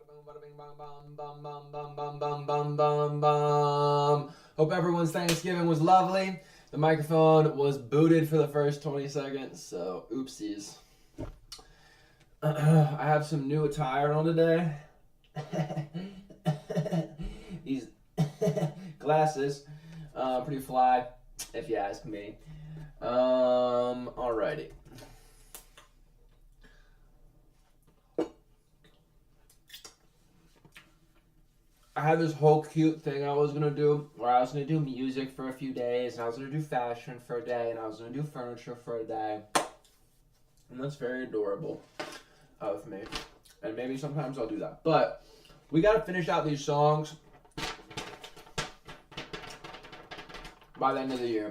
Bada bing, bang, bam, bam, bam, bam, bam, bam, bam, bam, bam. Hope everyone's Thanksgiving was lovely. The microphone was booted for the first 20 seconds, so oopsies. I have some new attire on today. These glasses, pretty fly, if you ask me. Alrighty. I had this whole cute thing I was gonna do, where I was gonna do music for a few days, and I was gonna do fashion for a day, and I was gonna do furniture for a day. And that's very adorable of me. And maybe sometimes I'll do that. But we gotta finish out these songs by the end of the year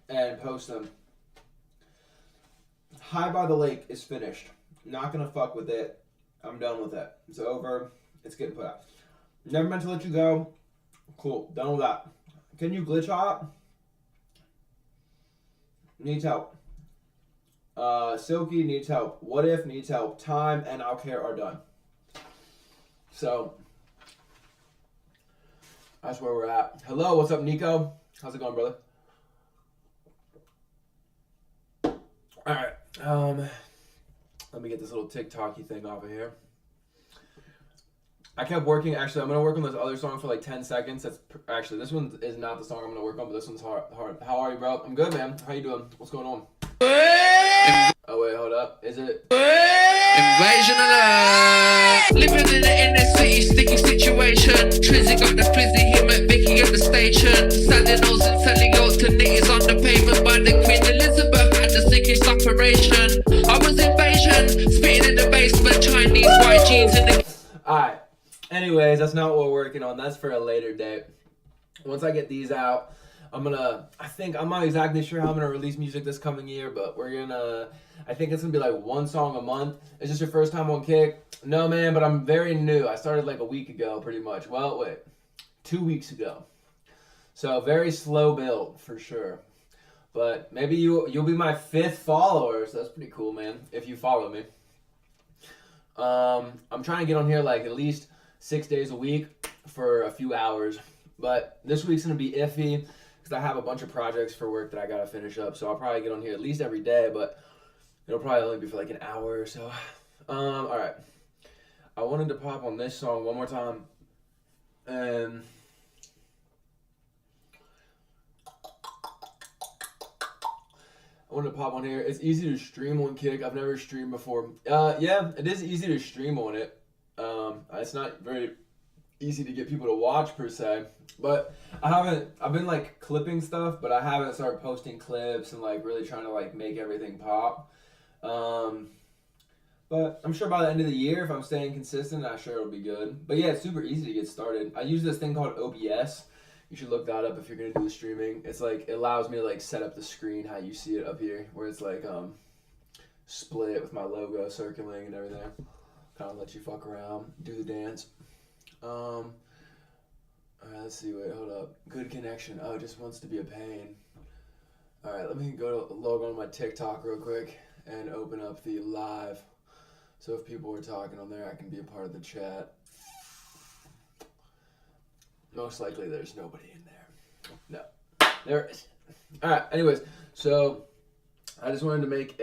and post them. High by the Lake is finished. Not gonna fuck with it. I'm done with it. It's over. It's getting put out. Never Meant to Let You Go. Cool. Done with that. Can you glitch hop? Needs help. Silky needs help. What If needs help. Time and I'll Care are done. So that's where we're at. Hello, what's up, Nico? How's it going, brother? Alright. Let me get this little TikTok-y thing off of here. I kept working. Actually, I'm going to work on this other song for like 10 seconds. Actually, this one is not the song I'm going to work on, but this one's hard. How are you, bro? I'm good, man. How you doing? What's going on? Oh, wait, hold up. Is it? Invasion alert! Living in the inner city, sticky situation. Trizzy got the flizzy, him at Vicky at the station. Standing nose and selling alternatives on the pavement by the Queen Elizabeth had the sickest operation. I was invasion, spitting in the basement, Chinese white jeans in the... Alright. Anyways, that's not what we're working on. That's for a later date. Once I get these out, I'm not exactly sure how I'm gonna release music this coming year, but I think it's gonna be like one song a month. Is this your first time on Kick? No, man, but I'm very new. I started like a week ago, pretty much. Well, wait, 2 weeks ago. So very slow build for sure. But maybe you'll be my 5th follower, so that's pretty cool, man. If you follow me. I'm trying to get on here like at least 6 days a week for a few hours. But this week's gonna be iffy because I have a bunch of projects for work that I gotta finish up. So I'll probably get on here at least every day, but it'll probably only be for like an hour or so. Alright. I wanted to pop on this song one more time. And I wanted to pop on here. It's easy to stream on Kick. I've never streamed before. Yeah, it is easy to stream on it. It's not very easy to get people to watch per se. But I've been like clipping stuff, but I haven't started posting clips and like really trying to like make everything pop. But I'm sure by the end of the year, if I'm staying consistent, I'm sure it'll be good. But yeah, it's super easy to get started. I use this thing called OBS. You should look that up if you're gonna do the streaming. It's like, it allows me to like set up the screen how you see it up here, where it's like split with my logo circling and everything. Kind of let you fuck around, do the dance. Alright, let's see, wait, hold up. Good connection. Oh, it just wants to be a pain. Alright, let me go to log on my TikTok real quick and open up the live. So if people are talking on there, I can be a part of the chat. Most likely there's nobody in there. No, there is. Alright, anyways, so I just wanted to make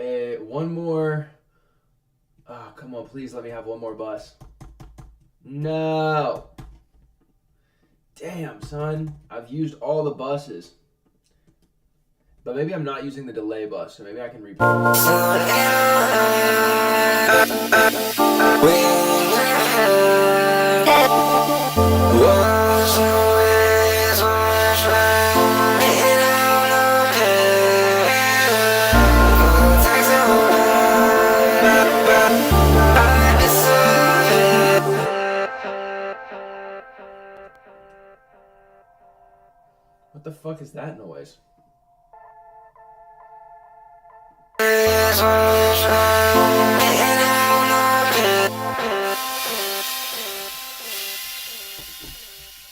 one more. Oh, come on, please let me have one more bus. No. Damn, son. I've used all the buses. But maybe I'm not using the delay bus, so maybe I can replay. What the fuck is that noise?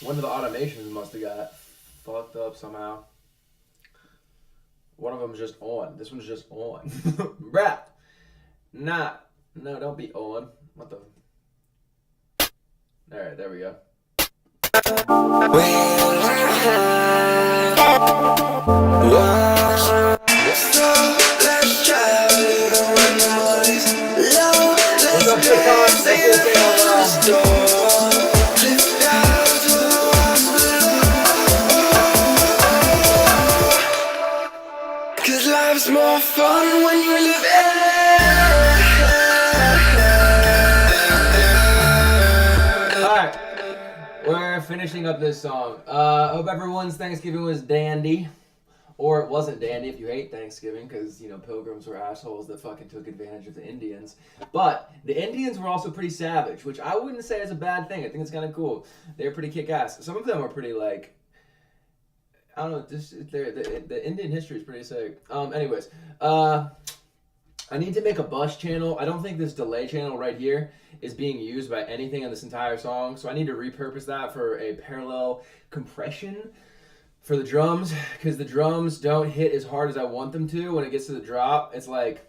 One of the automations must have got fucked up somehow. One of them's just on. This one's just on. Bruh. Nah. No, don't be on. What the... All right, there we go. Cause life's more fun when you live it. Alright, we're finishing up this song. Hope everyone's Thanksgiving was dandy. Or it wasn't dandy if you hate Thanksgiving, because, you know, pilgrims were assholes that fucking took advantage of the Indians. But the Indians were also pretty savage, which I wouldn't say is a bad thing. I think it's kind of cool. They're pretty kick-ass. Some of them are pretty, like, I don't know, the Indian history is pretty sick. Anyways, I need to make a bus channel. I don't think this delay channel right here is being used by anything in this entire song, so I need to repurpose that for a parallel compression for the drums, because the drums don't hit as hard as I want them to. When it gets to the drop, it's like...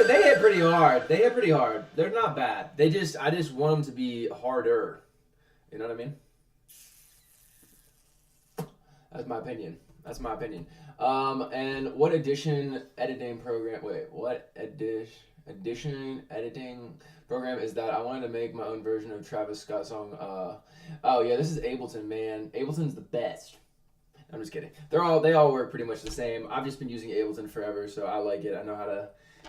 They hit pretty hard. They hit pretty hard. They're not bad. I just want them to be harder. You know what I mean? That's my opinion. And what editing program is that? I wanted to make my own version of Travis Scott song. Oh yeah, this is Ableton, man. Ableton's the best. I'm just kidding. They all work pretty much the same. I've just been using Ableton forever, so I like it.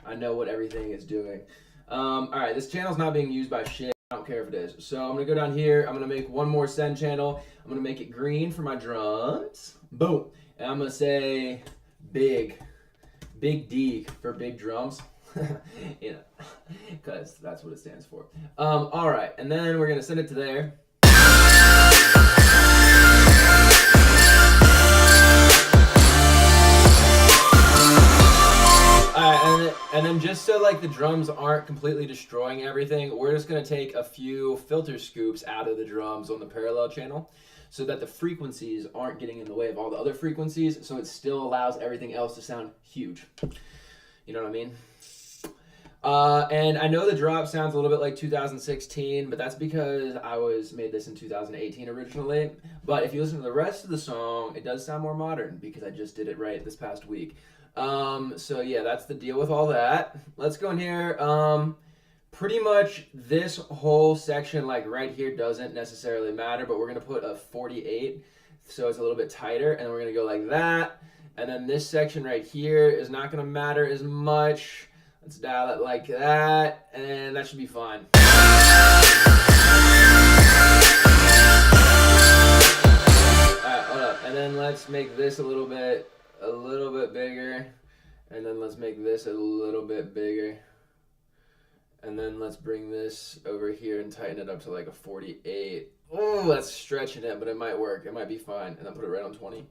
I know what everything is doing. Alright, this channel's not being used by shit. I don't care if it is. So I'm gonna go down here. I'm gonna make one more send channel. I'm gonna make it green for my drums. Boom. And I'm gonna say big D for big drums. You know, because that's what it stands for. Alright, and then we're gonna send it to there. And then just so like the drums aren't completely destroying everything, we're just gonna take a few filter scoops out of the drums on the parallel channel so that the frequencies aren't getting in the way of all the other frequencies, so it still allows everything else to sound huge. You know what I mean? And I know the drop sounds a little bit like 2016, but that's because I made this in 2018 originally. But if you listen to the rest of the song, it does sound more modern because I just did it right this past week. So yeah, that's the deal with all that. Let's go in here. Pretty much this whole section, like right here, doesn't necessarily matter, but we're gonna put a 48, so it's a little bit tighter, and we're gonna go like that. And then this section right here is not gonna matter as much. Let's dial it like that, and that should be fine. Alright, hold up. And then let's make this a little bit bigger. And then let's make this a little bit bigger. And then let's bring this over here and tighten it up to like a 48. Oh, that's stretching it, but it might work. It might be fine. And then put it right on 20.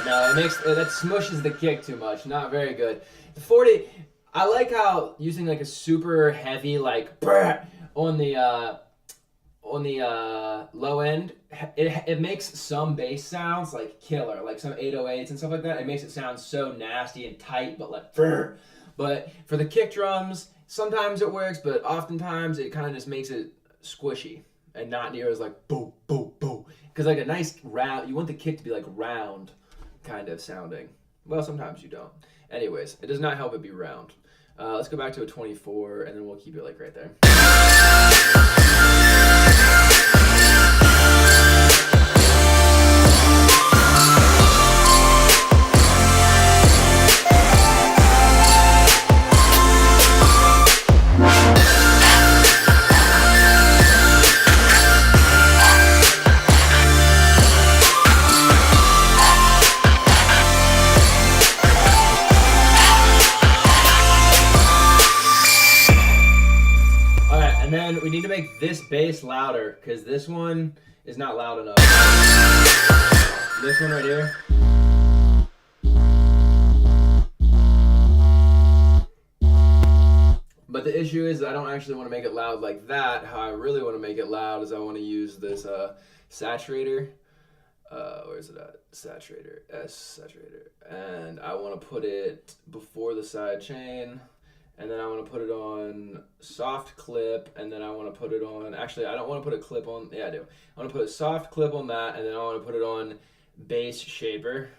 No, that smushes the kick too much. Not very good. The 40, I like how using like a super heavy like on the low end, it makes some bass sounds like killer, like some 808s and stuff like that. It makes it sound so nasty and tight, but like But for the kick drums, sometimes it works, but oftentimes it kind of just makes it squishy and not near as like boom, boom, boom. Because like a nice round, you want the kick to be like round kind of sounding. Well, sometimes you don't. Anyways, it does not help it be round. Let's go back to a 24, and then we'll keep it like right there. We need to make this bass louder because this one is not loud enough. This one right here. But the issue is I don't actually want to make it loud like that. How I really want to make it loud is I want to use this saturator Where's it at? Saturator, S saturator. And I want to put it before the side chain. And then I want to put it on soft clip, and then I want to put it on, actually, I don't want to put a clip on, yeah, I do. I want to put a soft clip on that, and then I want to put it on bass shaper.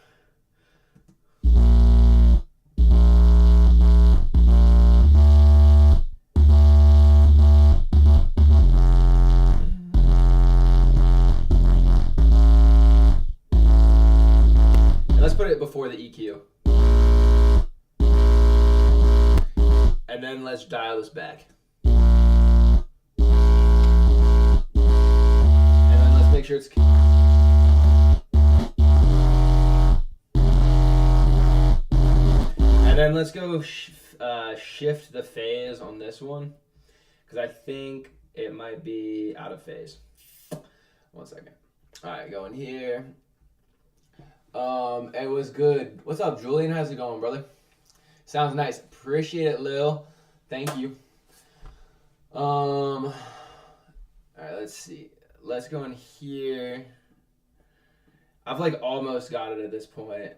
And let's put it before the EQ. And then let's dial this back. And then let's make sure it's... And then let's go shift the phase on this one, because I think it might be out of phase. 1 second. All right, going here. It was good. What's up, Julian? How's it going, brother? Sounds nice. Appreciate it, Lil. Thank you. All right, let's see. Let's go in here. I've like almost got it at this point.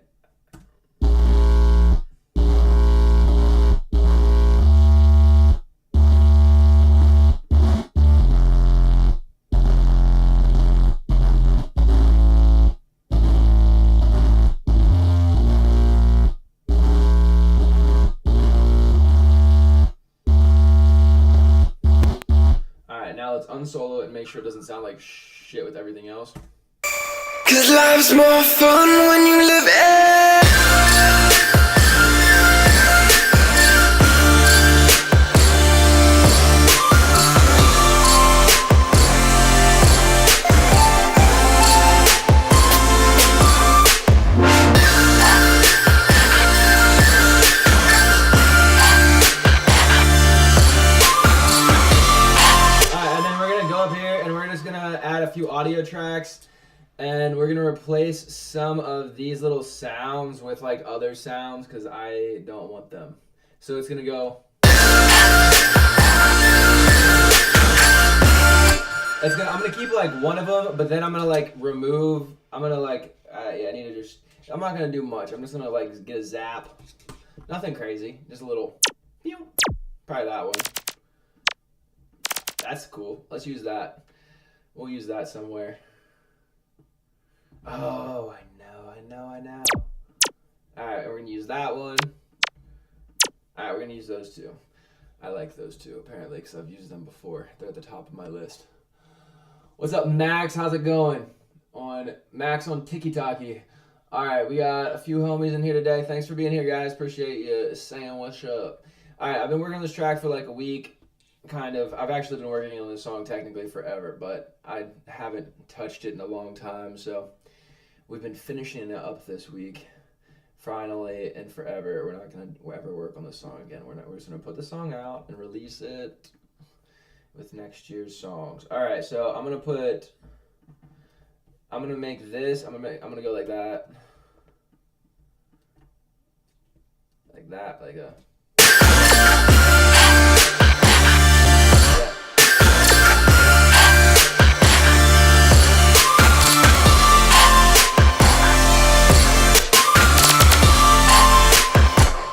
Unsolo it and make sure it doesn't sound like shit with everything else. Cause life's more fun when you live it. Audio tracks, and we're gonna replace some of these little sounds with like other sounds because I don't want them. So it's gonna go. I'm gonna keep like one of them, but then I'm gonna like remove. I'm gonna like yeah, I need to just. I'm not gonna do much. I'm just gonna like get a zap. Nothing crazy, just a little. Probably that one. That's cool. Let's use that. We'll use that somewhere. Oh, I know. Alright, we're gonna use that one. Alright, we're gonna use those two. I like those two, apparently, because I've used them before. They're at the top of my list. What's up, Max? How's it going? Max on Tiki-Taki. Alright, we got a few homies in here today. Thanks for being here, guys. Appreciate you saying what's up. Alright, I've been working on this track for like a week. Kind of. I've actually been working on this song technically forever, but I haven't touched it in a long time, so we've been finishing it up this week, finally and forever. We're not going to ever work on this song again. We're just going to put the song out and release it with next year's songs. Alright, so I'm going to make this, I'm going to go like that. Like that, like a...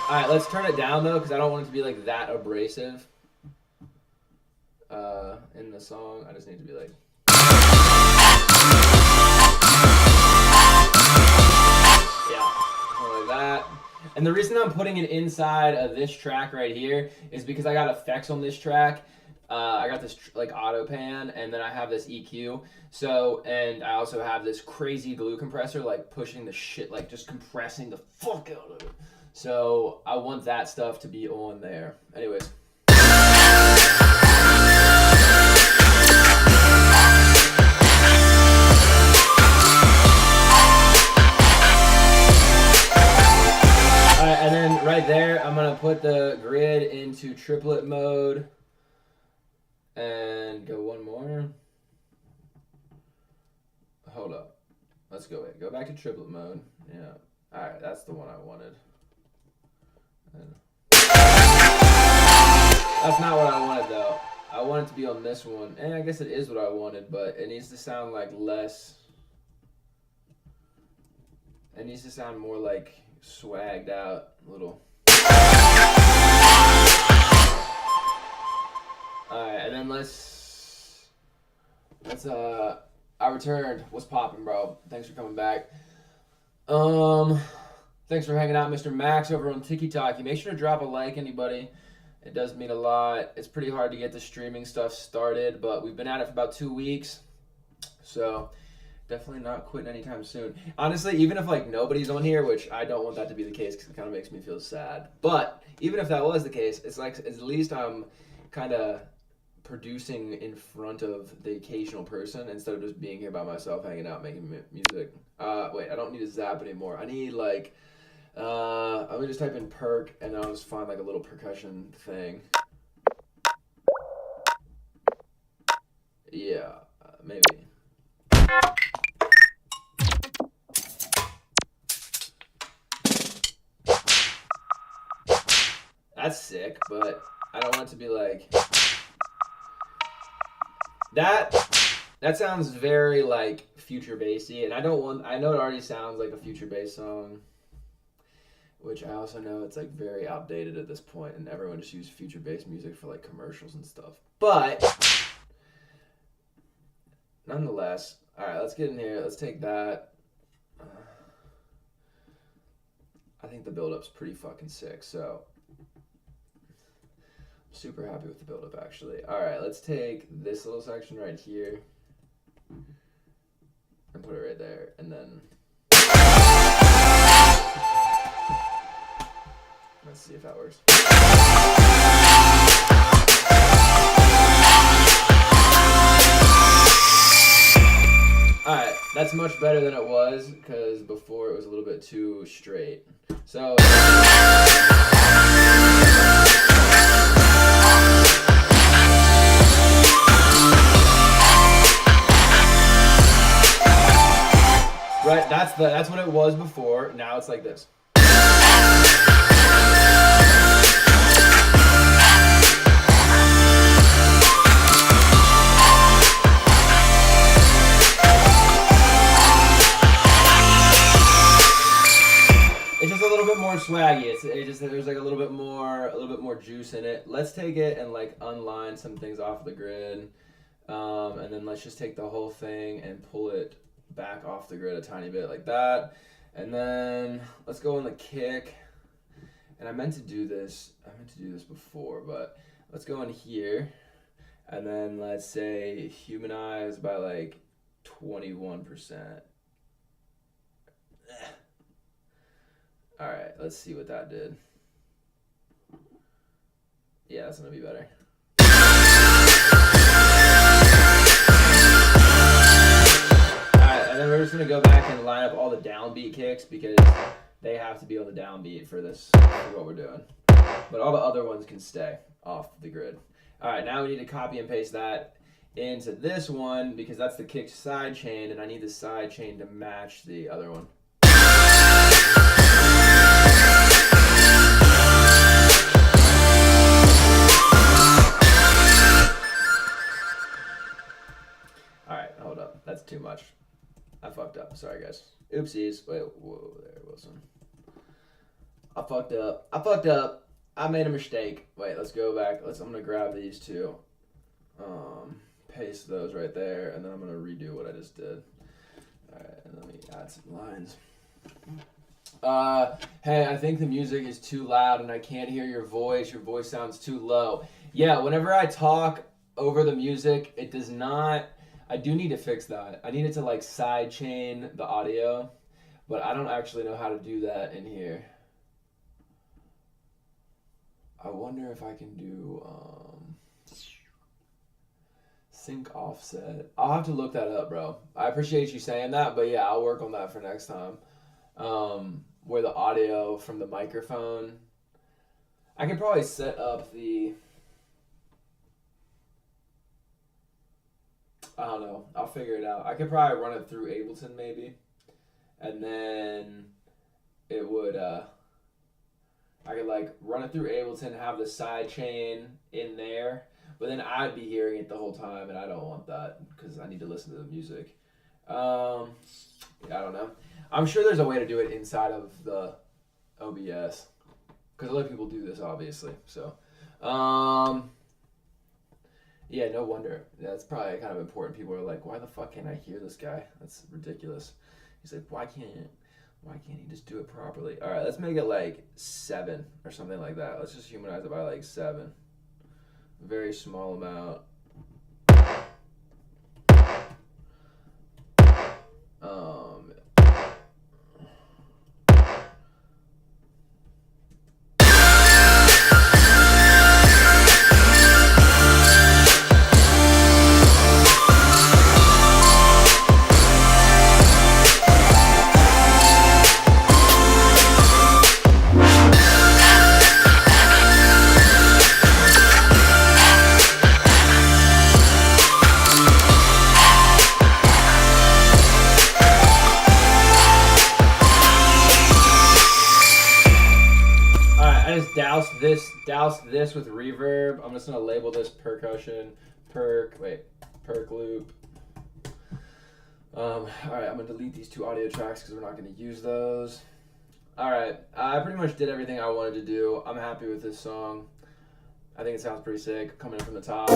Alright, let's turn it down though, because I don't want it to be like that abrasive in the song. I just need to be like... Yeah, like that. And the reason I'm putting it inside of this track right here is because I got effects on this track. I got this like auto pan, and then I have this EQ. So, and I also have this crazy glue compressor, like pushing the shit, like just compressing the fuck out of it. So I want that stuff to be on there. Anyways. Alright, and then right there, I'm gonna put the grid into triplet mode. And go one more. Hold up. Let's go go back to triplet mode. Yeah. Alright, that's the one I wanted. That's not what I wanted though. I want it to be on this one. And I guess it is what I wanted, but it needs to sound like less. It needs to sound more like swagged out, a little. Alright, and then let's I returned. What's poppin', bro? Thanks for coming back. Thanks for hanging out, Mr. Max over on TikTok. Make sure to drop a like, anybody. It does mean a lot. It's pretty hard to get the streaming stuff started, but we've been at it for about 2 weeks. So definitely not quitting anytime soon. Honestly, even if like nobody's on here, which I don't want that to be the case because it kind of makes me feel sad. But even if that was the case, it's like at least I'm kind of producing in front of the occasional person instead of just being here by myself, hanging out, making music. Wait, I don't need to zap anymore. I need like, let me just type in perk and I'll just find like a little percussion thing. Yeah, maybe. That's sick, but I don't want it to be like that. That sounds very like future bassy, and I know it already sounds like a future bass song, which I also know it's like very outdated at this point, and everyone just uses future bass music for like commercials and stuff. But nonetheless, all right, let's get in here. Let's take that. I think the build-up's pretty fucking sick, so super happy with the build-up, actually. All right, let's take this little section right here and put it right there, and then let's see if that works. All right, that's much better than it was because before it was a little bit too straight. So right, that's what it was before. Now it's like this. It's just a little bit more swaggy. There's like a little bit more juice in it. Let's take it and like unline some things off the grid, and then let's just take the whole thing and pull it back off the grid a tiny bit like that, and then let's go on the kick. And I meant to do this before, but let's go in here, and then let's say humanize by like 21%. All right, let's see what that did. Yeah, that's gonna be better. And then we're just going to go back and line up all the downbeat kicks because they have to be on the downbeat for this, for what we're doing. But all the other ones can stay off the grid. All right, now we need to copy and paste that into this one because that's the kick side chain, and I need the side chain to match the other one. All right, hold up. That's too much. I fucked up. Sorry, guys. Oopsies. Wait, whoa, there, Wilson. I fucked up. I made a mistake. Wait, let's go back. I'm gonna grab these two. Paste those right there, and then I'm gonna redo what I just did. Alright, and let me add some lines. Hey, I think the music is too loud and I can't hear your voice. Your voice sounds too low. Yeah, whenever I talk over the music, it does not. I do need to fix that. I need it to like side chain the audio, but I don't actually know how to do that in here. I wonder if I can do sync offset. I'll have to look that up, bro. I appreciate you saying that, but yeah, I'll work on that for next time. Where the audio from the microphone, I can probably set up the, I don't know. I'll figure it out. I could probably run it through Ableton maybe. And then it would, I could like run it through Ableton, have the side chain in there, but then I'd be hearing it the whole time and I don't want that because I need to listen to the music. Yeah, I don't know. I'm sure there's a way to do it inside of the OBS because other people do this, obviously. So, yeah, no wonder. That's probably kind of important. People are like, "Why the fuck can't I hear this guy? That's ridiculous." He's like, "Why can't he just do it properly?" All right, let's make it like 7 or something like that. Let's just humanize it by like 7. Very small amount. Douse this with reverb. I'm just gonna label this percussion, perk loop. All right, I'm gonna delete these 2 audio tracks because we're not gonna use those. All right, I pretty much did everything I wanted to do. I'm happy with this song. I think it sounds pretty sick coming in from the top.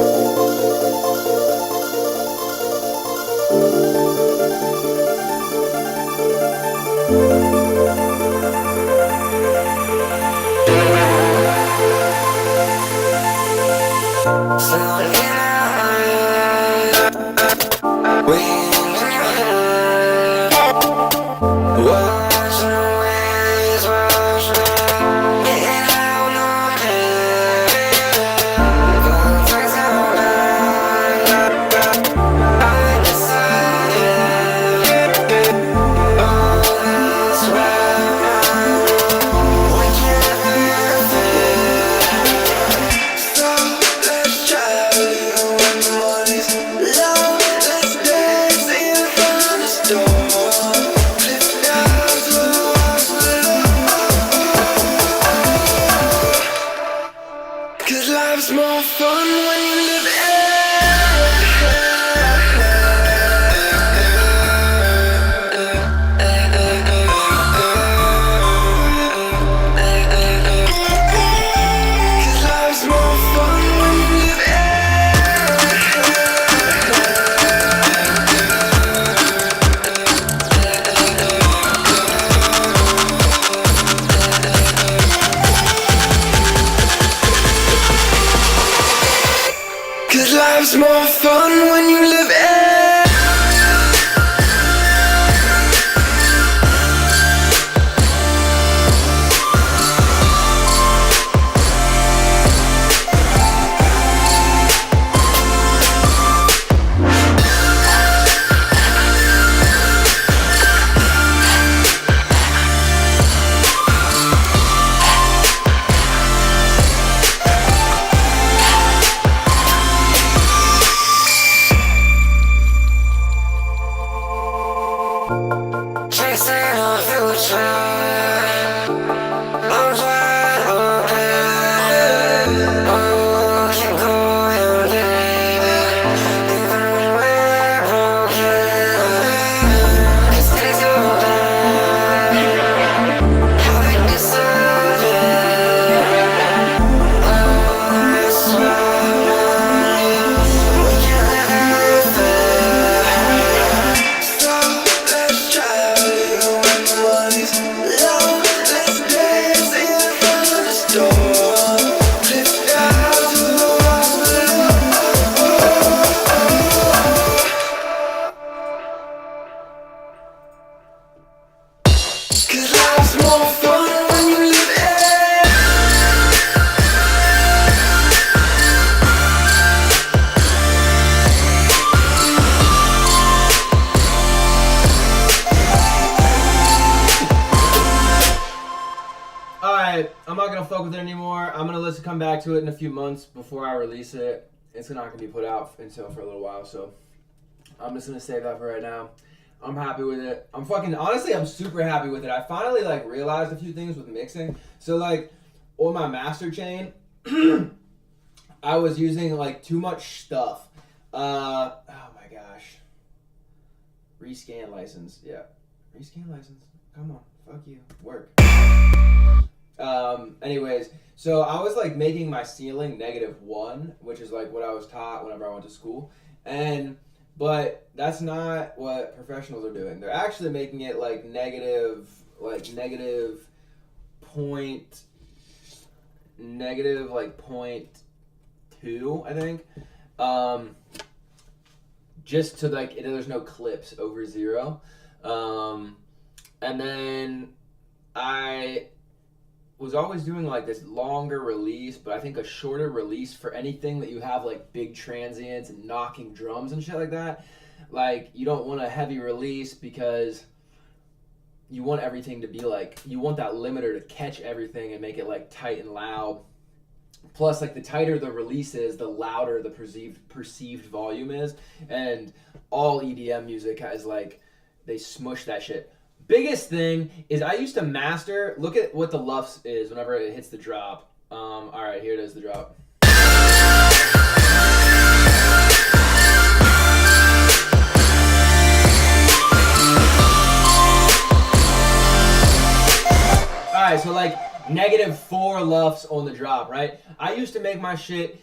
Life's more fun when you live it. I'm not gonna fuck with it anymore. I'm gonna listen, come back to it in a few months before I release it. It's not gonna be put out until for a little while, so I'm just gonna save that for right now. I'm happy with it. Honestly, I'm super happy with it. I finally realized a few things with mixing. So on my master chain, I was using too much stuff. Oh my gosh. Rescan license. Yeah. Rescan license. Come on. Fuck you. Work. Anyways, so I was like making my ceiling -1, which is like what I was taught whenever I went to school. But that's not what professionals are doing. They're actually making it like negative point, -0.2, I think. Just to like, there's no clips over 0. And then I was always doing like this longer release, but I think a shorter release for anything that you have like big transients and knocking drums and shit like that. Like, you don't want a heavy release because you want everything to be like, you want that limiter to catch everything and make it like tight and loud. Plus, like, the tighter the release is, the louder the perceived volume is. And all EDM music has like, they smush that shit. Biggest thing is I used to master, look at what the LUFS is whenever it hits the drop. Alright, here it is, the drop. Alright, so like -4 LUFS on the drop, right? I used to make my shit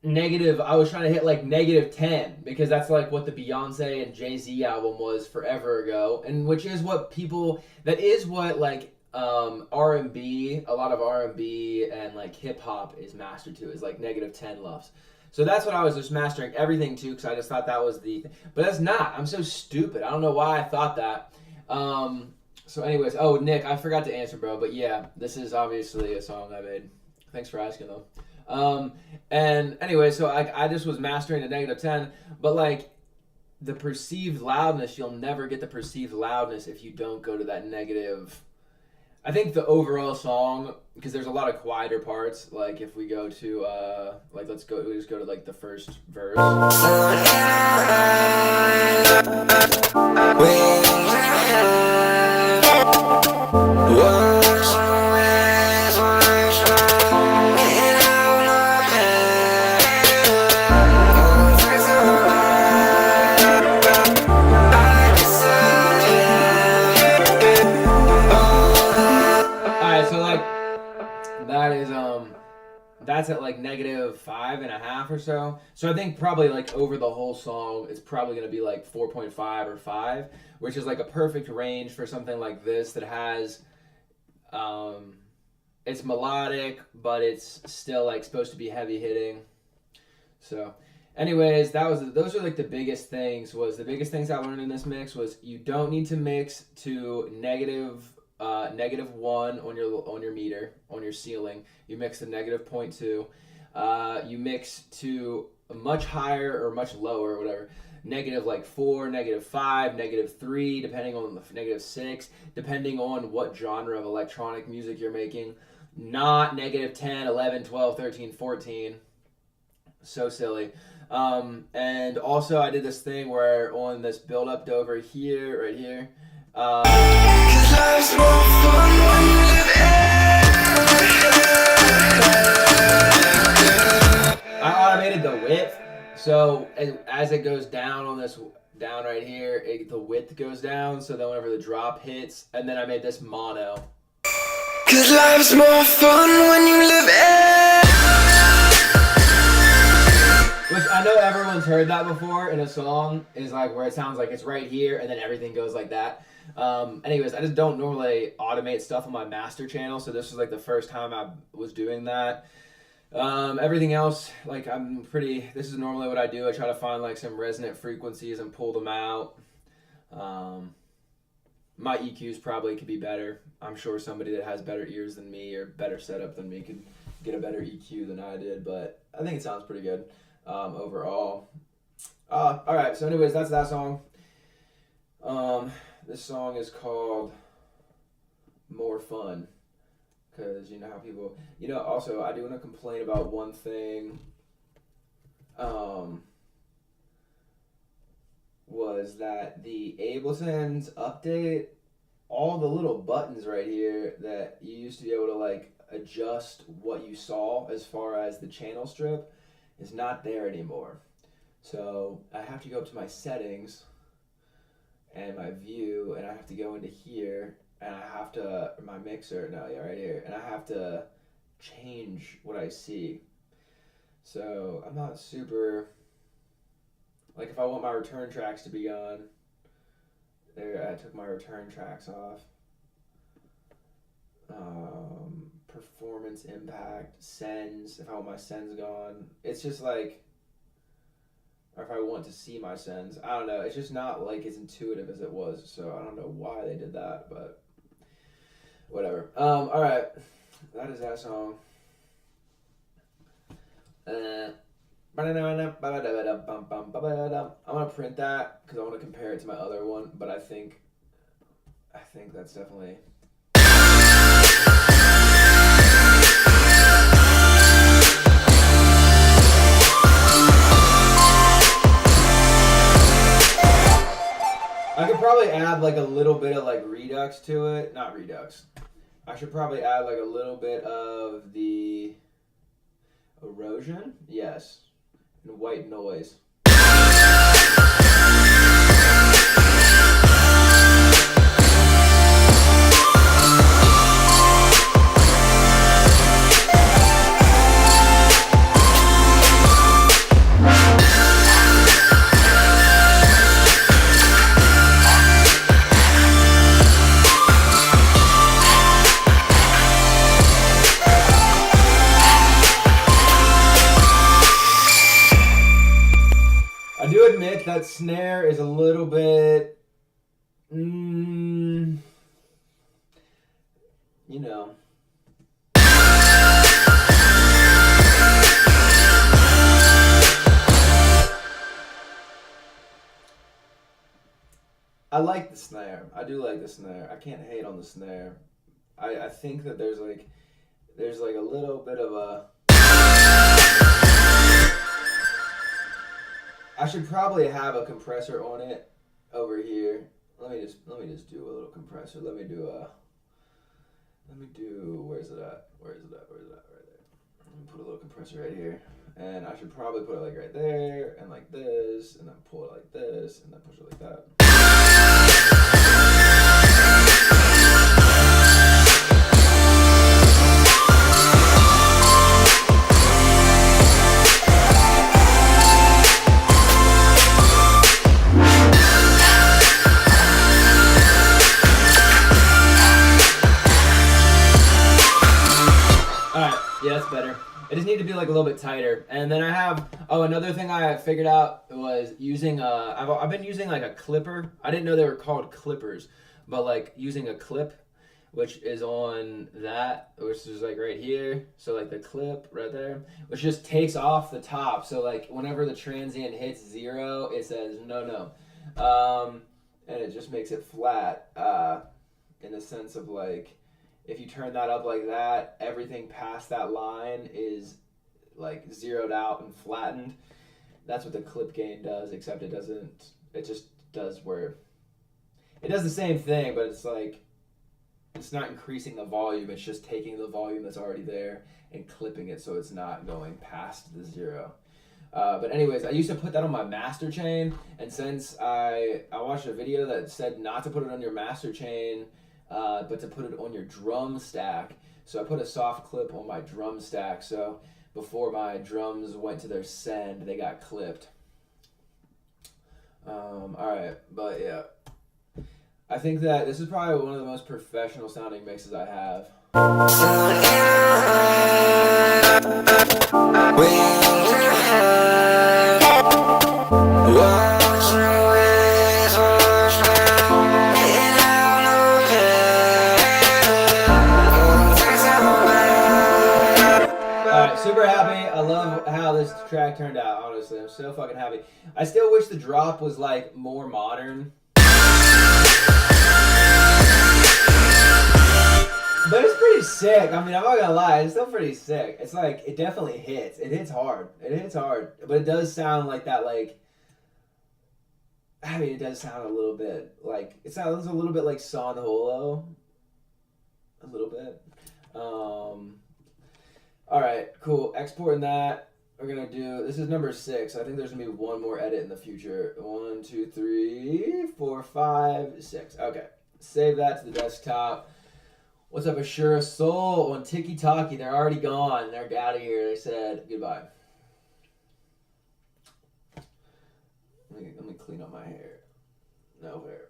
negative. I was trying to hit like -10 because that's like what the Beyonce and Jay-Z album was forever ago, and which is what like R&B, a lot of R&B and like hip hop is mastered to, is like -10 LUFS. So that's what I was just mastering everything to, because I just thought that was the thing. But that's not. I'm so stupid. I don't know why I thought that. So anyways, oh, Nick, I forgot to answer, bro, but yeah, this is obviously a song I made. Thanks for asking, though. And anyway, so I just was mastering the -10, but like the perceived loudness, you'll never get the perceived loudness if you don't go to that negative. I think the overall song, because there's a lot of quieter parts, like if we go to, we just go to like the first verse. That's at like -5.5 or so. So I think probably like over the whole song, it's probably going to be like 4.5 or 5, which is like a perfect range for something like this that has, it's melodic, but it's still like supposed to be heavy hitting. So anyways, those are like the biggest things. The biggest things I learned in this mix was you don't need to mix to -1 on your meter, on your ceiling. You mix to -0.2. You mix to a much higher or much lower, whatever. -4, -5, -3, depending on the -6, depending on what genre of electronic music you're making. Not -10, 11, 12, 13, 14. So silly. And also I did this thing where on this build up to over here, right here, life's more fun when you live I automated the width, so as it goes down on this, down right here, the width goes down, so then whenever the drop hits, and then I made this mono. 'Cause life's more fun when you live Which I know everyone's heard that before in a song, is like where it sounds like it's right here, and then everything goes like that. Anyways, I just don't normally automate stuff on my master channel, so this was like the first time I was doing that. Everything else, like this is normally what I do. I try to find like some resonant frequencies and pull them out. My EQs probably could be better. I'm sure somebody that has better ears than me or better setup than me could get a better EQ than I did, but I think it sounds pretty good overall. Alright, so anyways, that's that song. This song is called More Fun, because you know how people, also I do want to complain about one thing, was that the Ableton's update, all the little buttons right here that you used to be able to like adjust what you saw as far as the channel strip is not there anymore. So I have to go up to my settings and my view, and I have to go into here, and I have to, my mixer, no, yeah, right here, and I have to change what I see. So I'm not super, like if I want my return tracks to be on, there, I took my return tracks off. Performance impact, sends, if I want my sends gone. It's just like, or if I want to see my sends. I don't know. It's just not like as intuitive as it was. So I don't know why they did that, but whatever. All right. That is that song. I'm gonna print that because I want to compare it to my other one, but I think that's definitely. I could probably add like a little bit of like redux to it. Not redux. I should probably add like a little bit of the erosion. Yes. And white noise. That snare is a little bit, you know. I like the snare. I do like the snare. I can't hate on the snare. I think that there's like a little bit of a. I should probably have a compressor on it over here. Let me just do a little compressor. Let me do where's it at? Right there. Let me put a little compressor right here. And I should probably put it like right there and like this and then pull it like this and then push it like that. Yeah, that's better. It just need to be like a little bit tighter. And then I have, another thing I figured out was using, I've been using like a clipper. I didn't know they were called clippers, but like using a clip, which is on that, which is like right here. So like the clip right there, which just takes off the top. So like whenever the transient hits 0, it says no. And it just makes it flat, in the sense of like, if you turn that up like that, everything past that line is like zeroed out and flattened. That's what the clip gain does, except it just does where, it does the same thing, but it's like, it's not increasing the volume, it's just taking the volume that's already there and clipping it so it's not going past the 0. But anyways, I used to put that on my master chain, and since I watched a video that said not to put it on your master chain, but to put it on your drum stack. So I put a soft clip on my drum stack. So before my drums went to their send, they got clipped. Alright, but yeah. I think that this is probably one of the most professional sounding mixes I have. Super happy. I love how this track turned out, honestly. I'm so fucking happy. I still wish the drop was like more modern. But it's pretty sick. I mean, I'm not gonna lie, it's still pretty sick. It's like, it definitely hits. It hits hard. But it does sound like that, like, I mean, it does sound a little bit like, it sounds a little bit like Son Holo. A little bit. Alright, cool. Exporting that. we're gonna do, this is number 6. I think there's gonna be one more edit in the future. 1, 2, 3, 4, 5, 6. Okay, save that to the desktop. What's up, Ashura Soul on Tiki Taki? They're already gone. They're out of here. They said goodbye. Let me clean up my hair. No hair.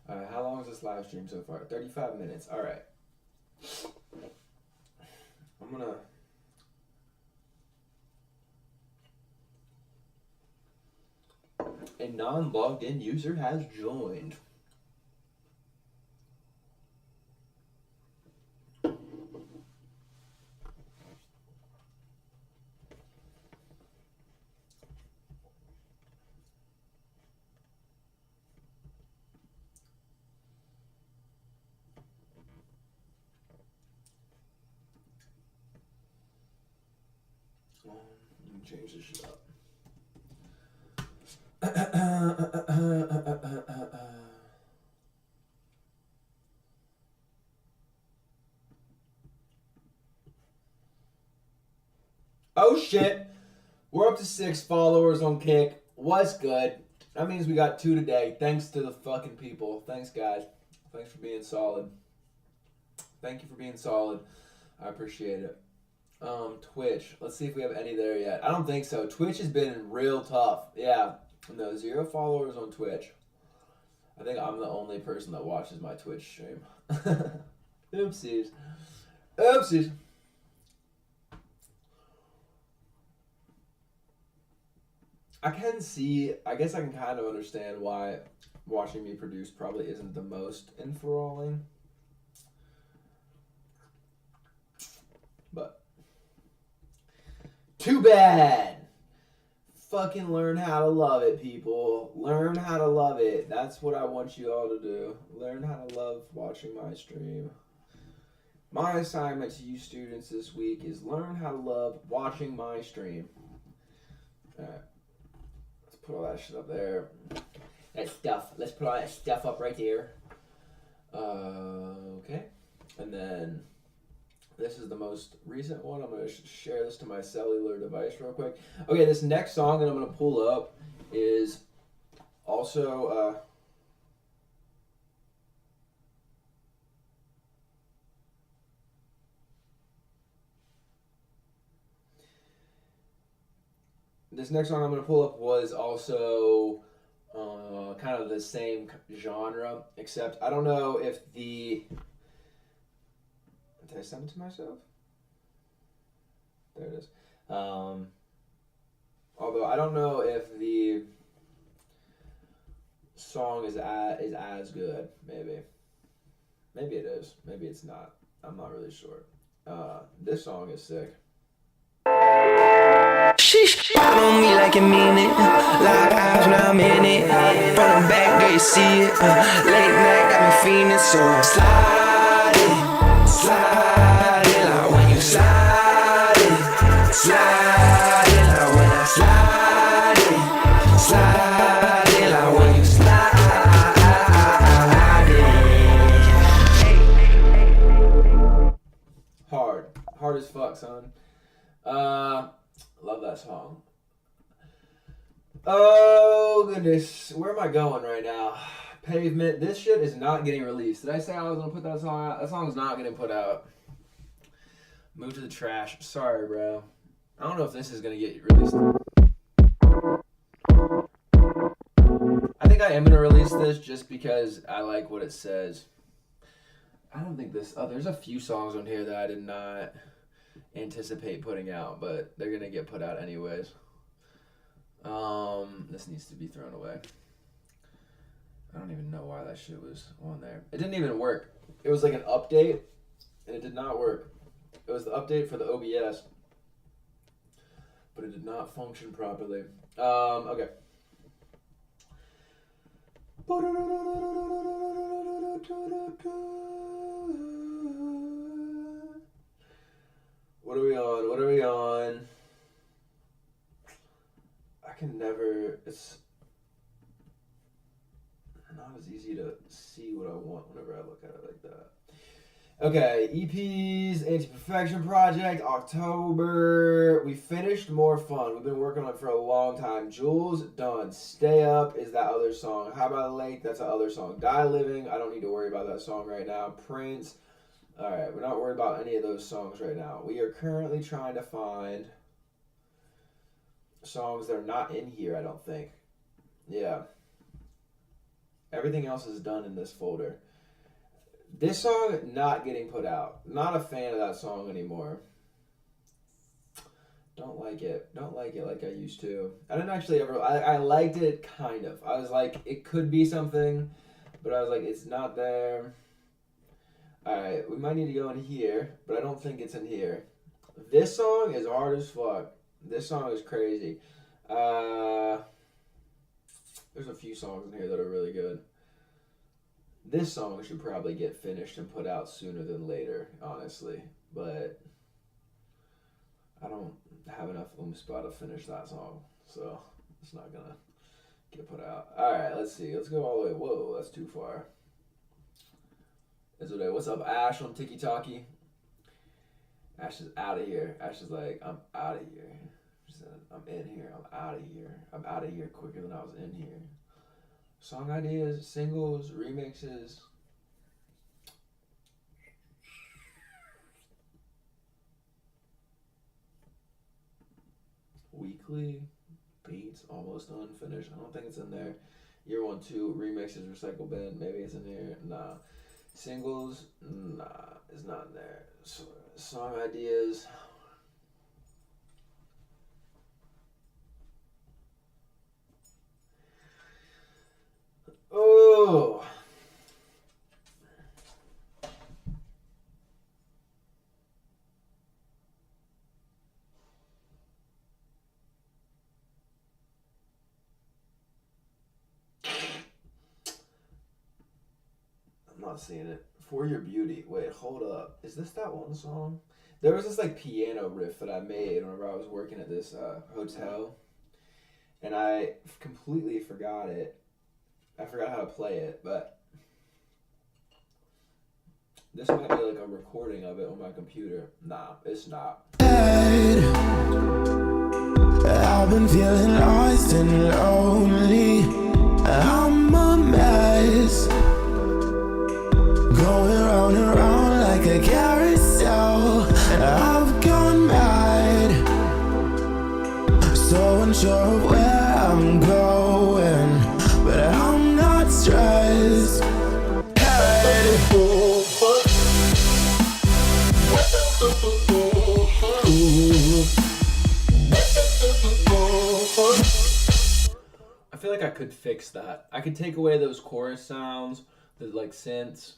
Alright, how long is this live stream so far? 35 minutes. Alright. I'm gonna... A non-logged in user has joined. Let me change this shit up. Oh shit! We're up to 6 followers on Kick. What's good? That means we got 2 today. Thanks to the fucking people. Thanks, guys. Thanks for being solid. Thank you for being solid. I appreciate it. Twitch. Let's see if we have any there yet. I don't think so. Twitch has been real tough. Yeah. No, 0 followers on Twitch. I think I'm the only person that watches my Twitch stream. Oopsies. Oopsies. I guess I can kind of understand why watching me produce probably isn't the most enthralling. But too bad. Fucking learn how to love it, people. Learn how to love it. That's what I want you all to do. Learn how to love watching my stream. My assignment to you students this week is learn how to love watching my stream. Alright. Let's put all that shit up there. That stuff. Let's put all that stuff up right there. Okay. And then... this is the most recent one. I'm going to share this to my cellular device real quick. Okay, this next song that I'm going to pull up is also... this next song I'm going to pull up was also kind of the same genre, except I don't know if the... Did I send it to myself? There it is. Although I don't know if the song is as good. Maybe it is. Maybe it's not. I'm not really sure. This song is sick. Sheesh, on me like you mean it. Lock eyes when I'm in it. Front and back, there you see it. Late night got me fiending, so slide it, slide it. Like when you slide it, slide it. Like when I slide it, slide it. Like when you slide it. Hard as fuck, son. Love that song. Oh, goodness. Where am I going right now? Pavement. This shit is not getting released. Did I say I was going to put that song out? That song's not getting put out. Move to the trash. Sorry, bro. I don't know if this is going to get released. I think I am going to release this just because I like what it says. I don't think this... Oh, there's a few songs on here that I did not anticipate putting out, but they're gonna get put out anyways. This needs to be thrown away. I don't even know why that shit was on there. It didn't even work. It was like an update, and it did not work. It was the update for the OBS, but it did not function properly. Okay. What are we on? What are we on? I can never... It's not as easy to see what I want whenever I look at it like that. Okay, EPs, Anti-Perfection Project, October. We finished More Fun. We've been working on it for a long time. Jules, done. Stay Up is that other song. How About a Lake? That's that other song. Die Living, I don't need to worry about that song right now. Prince. Alright, we're not worried about any of those songs right now. We are currently trying to find songs that are not in here, I don't think. Yeah. Everything else is done in this folder. This song, not getting put out. Not a fan of that song anymore. Don't like it. Don't like it like I used to. I didn't actually ever... I liked it, kind of. I was like, it could be something, but I was like, it's not there. Alright, we might need to go in here, but I don't think it's in here. This song is hard as fuck. This song is crazy. There's a few songs in here that are really good. This song should probably get finished and put out sooner than later, honestly. But I don't have enough oomph to finish that song, so it's not gonna get put out. Alright, let's see. Let's go all the way. Whoa, that's too far. What's up, Ash on Tiki Talkie? Ash is out of here. Ash is like, I'm out of here. She said, I'm in here. I'm out of here. I'm out of here quicker than I was in here. Song ideas, singles, remixes. Weekly beats, almost unfinished. I don't think it's in there. Year 1, 2, remixes, recycle bin. Maybe it's in here. Nah. Singles, nah, it's not in there. So, song ideas. Oh. I'm not seeing it. For Your Beauty. Wait, hold up. Is this that one song? There was this like piano riff that I made whenever I was working at this hotel. And I completely forgot it. I forgot how to play it, but this might be like a recording of it on my computer. Nah, it's not. I've been feeling lost and lonely. I'm a mess, going round and round like a carousel. I've gone mad, so unsure of where I'm going, but I'm not stressed. I feel like I could fix that. I could take away those chorus sounds, the like synths.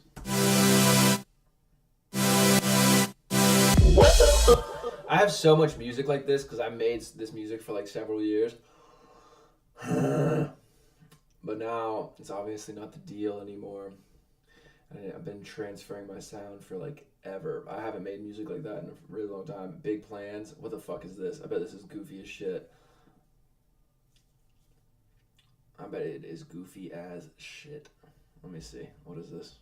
I have so much music like this because I made this music for like several years. But now it's obviously not the deal anymore. I've been transferring my sound for like ever. I haven't made music like that in a really long time. Big Plans. What the fuck is this? I bet this is goofy as shit. I bet it is goofy as shit. Let me see. What is this?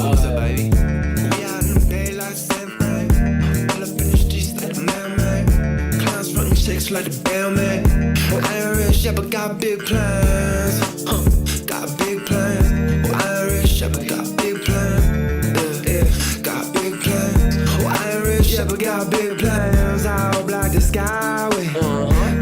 What's up, baby? We out in the daylight, same thing. All up in the streets like the man. Clowns frontin' chicks like the bellman. Well, I ain't rich, yeah, but got big plans. Got big plans. Well, I ain't rich, yeah, but got big plans. Yeah, got big plans. Well, I ain't rich, yeah, but got big plans. I'll block the skyway.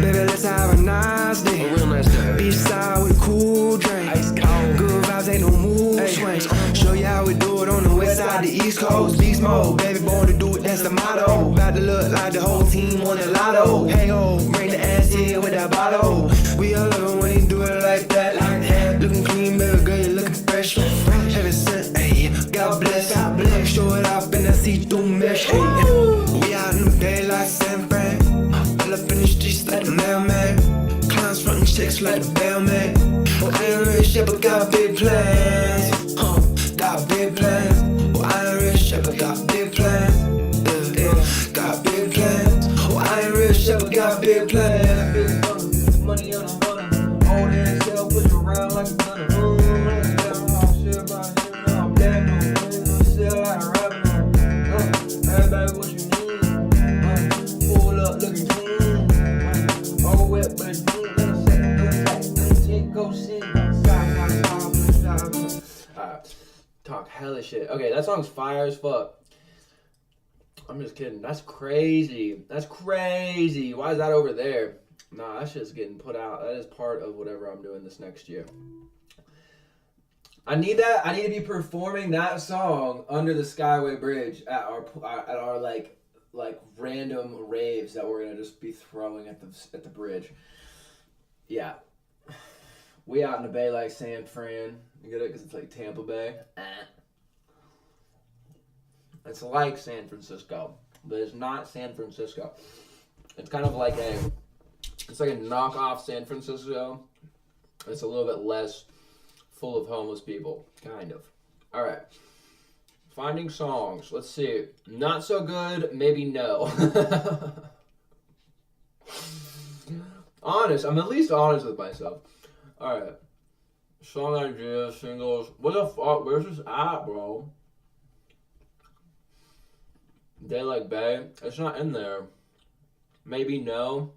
Baby, let's have a nice day. A real nice day. Beachside with a cool drink. Ice cold. Good vibes, ain't no mood swings. Show you how we do it on the west side, the east coast. Beast mode, baby, born to do it, that's the motto. About to look like the whole team on the lotto. Hey ho, bring the ass here with that bottle. We all love it when you do it like that, like that. Looking clean, baby girl, you looking fresh. Heaven sent, ayy, God bless, God bless. Show it off in that see-through mesh, ayy. We out in the daylight, San Fran. All up in the streets like the mailman. Clowns frontin' chicks like the bellman. Well, I ain't rich, yeah, but got big plans. Got big plans. Well, I ain't rich, yeah, but got big plans. Yeah, got big plans. Well, I ain't rich, yeah, but got big plans. Money on the runner. Old ass hell, push around like a gunner. Shit about I'm dead, no hella shit. Okay, that song's fire as fuck. I'm just kidding. That's crazy. That's crazy. Why is that over there? Nah, that shit's getting put out. That is part of whatever I'm doing this next year. I need that. I need to be performing that song under the Skyway Bridge at our like random raves that we're gonna just be throwing at the bridge. Yeah, we out in the bay like San Fran. You get it? Because it's like Tampa Bay. It's like San Francisco, but it's not San Francisco. It's kind of like it's like a knockoff San Francisco. It's a little bit less full of homeless people, kind of. All right, finding songs. Let's see. Not so good, maybe no. Honest. I'm at least honest with myself. All right. Song ideas, singles. What the fuck? Where's this at, bro? Day Like Bay. It's not in there. Maybe no.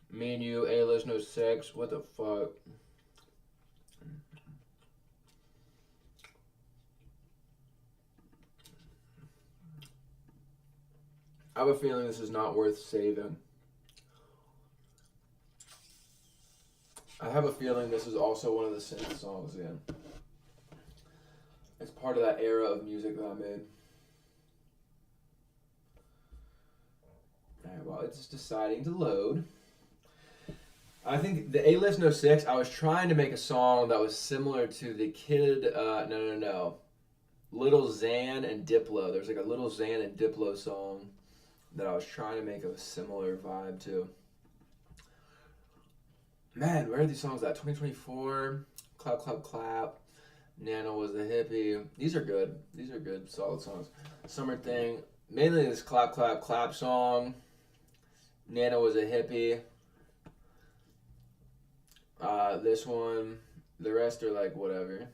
Me and You, A-List, No Sex. What the fuck? I have a feeling this is not worth saving. I have a feeling this is also one of the synth songs again. It's part of that era of music that I'm in. Alright, well, it's deciding to load. I think the A-List No 6, I was trying to make a song that was similar to the Kid, no. Little Xan and Diplo. There's like a Little Xan and Diplo song that I was trying to make a similar vibe to. Man, where are these songs at? 2024, Clap Clap Clap, Nano Was a Hippie. These are good. These are good, solid songs. Summer Thing, mainly this Clap Clap Clap song. Nano Was a Hippie. This one. The rest are like whatever.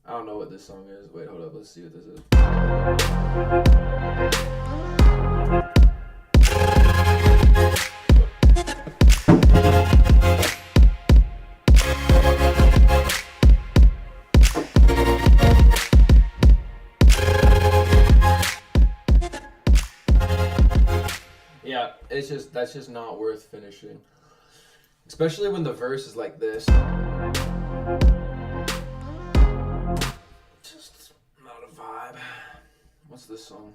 I don't know what this song is. Wait, hold up. Let's see what this is. Yeah, that's just not worth finishing. Especially when the verse is like this. Just not a vibe. What's this song?